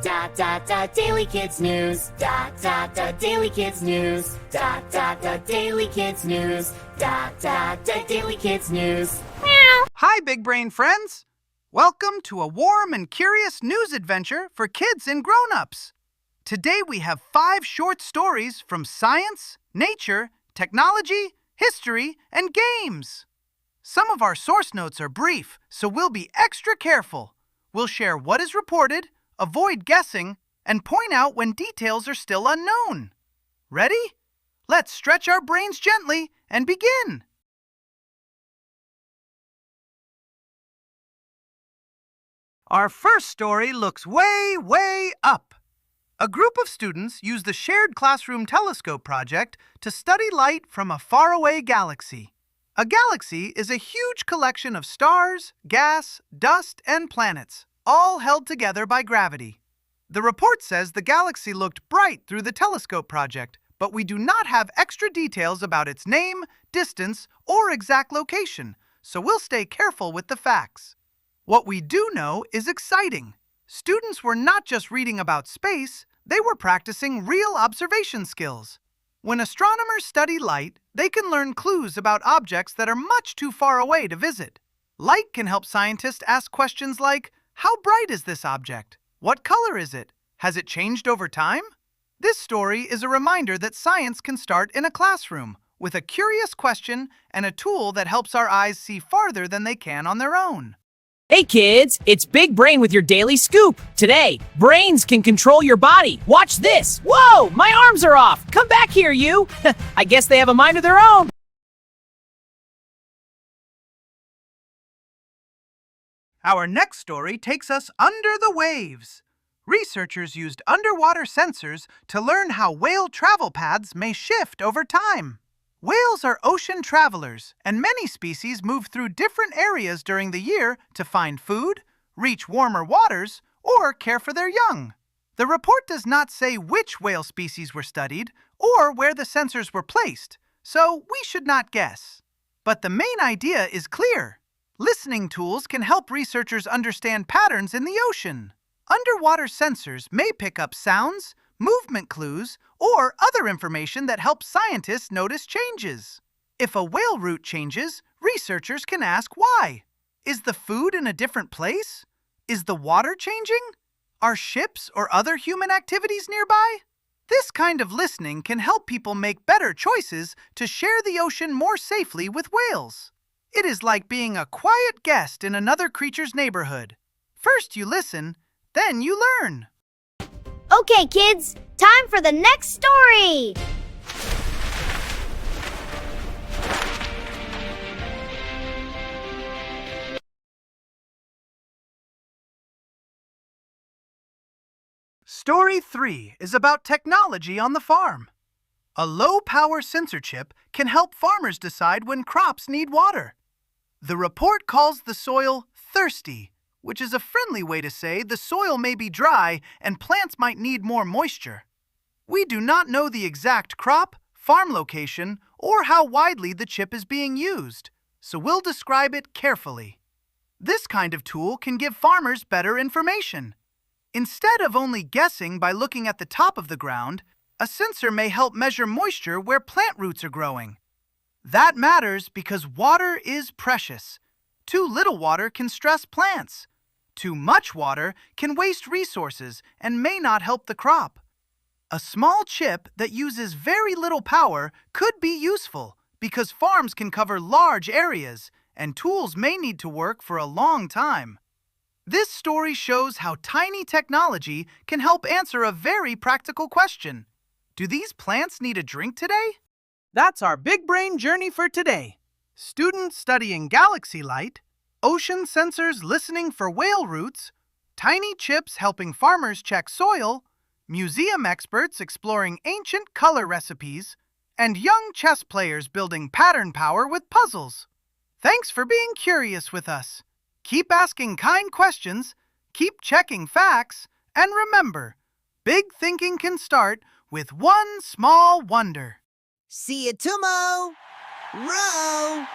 Daily Kids News. Daily Kids News. Daily Kids News. Daily Kids News. Hi, Big Brain friends! Welcome to a warm and curious news adventure for kids and grown-ups. Today we have 5 short stories from science, nature, technology, history, and games. Some of our source notes are brief, so we'll be extra careful. We'll share what is reported, avoid guessing, and point out when details are still unknown. Ready? Let's stretch our brains gently and begin. Our first story looks way up. A group of students used the Shared Classroom Telescope project to study light from a faraway galaxy. A galaxy is a huge collection of stars, gas, dust, and planets, all held together by gravity. The report says the galaxy looked bright through the telescope project, but we do not have extra details about its name, distance, or exact location, so we'll stay careful with the facts. What we do know is exciting. Students were not just reading about space, they were practicing real observation skills. When astronomers study light, they can learn clues about objects that are much too far away to visit. Light can help scientists ask questions like, how bright is this object? What color is it? Has it changed over time? This story is a reminder that science can start in a classroom, with a curious question and a tool that helps our eyes see farther than they can on their own. Hey kids, it's Big Brain with your daily scoop. Today, brains can control your body. Watch this. Whoa, my arms are off. Come back here, you. I guess they have a mind of their own. Our next story takes us under the waves. Researchers used underwater sensors to learn how whale travel paths may shift over time. Whales are ocean travelers, and many species move through different areas during the year to find food, reach warmer waters, or care for their young. The report does not say which whale species were studied or where the sensors were placed, so we should not guess. But the main idea is clear. Listening tools can help researchers understand patterns in the ocean. Underwater sensors may pick up sounds, movement clues, or other information that helps scientists notice changes. If a whale route changes, researchers can ask why. Is the food in a different place? Is the water changing? Are ships or other human activities nearby? This kind of listening can help people make better choices to share the ocean more safely with whales. It is like being a quiet guest in another creature's neighborhood. First you listen, then you learn. Okay, kids, time for the next story! Story 3 is about technology on the farm. A low-power sensor chip can help farmers decide when crops need water. The report calls the soil thirsty, which is a friendly way to say the soil may be dry and plants might need more moisture. We do not know the exact crop, farm location, or how widely the chip is being used, so we'll describe it carefully. This kind of tool can give farmers better information. Instead of only guessing by looking at the top of the ground, a sensor may help measure moisture where plant roots are growing. That matters because water is precious. Too little water can stress plants. Too much water can waste resources and may not help the crop. A small chip that uses very little power could be useful because farms can cover large areas and tools may need to work for a long time. This story shows how tiny technology can help answer a very practical question. Do these plants need a drink today? That's our Big Brain journey for today. Students studying galaxy light, ocean sensors listening for whale routes, tiny chips helping farmers check soil, museum experts exploring ancient color recipes, and young chess players building pattern power with puzzles. Thanks for being curious with us. Keep asking kind questions, keep checking facts, and remember, big thinking can start with one small wonder. See you tomorrow. Row!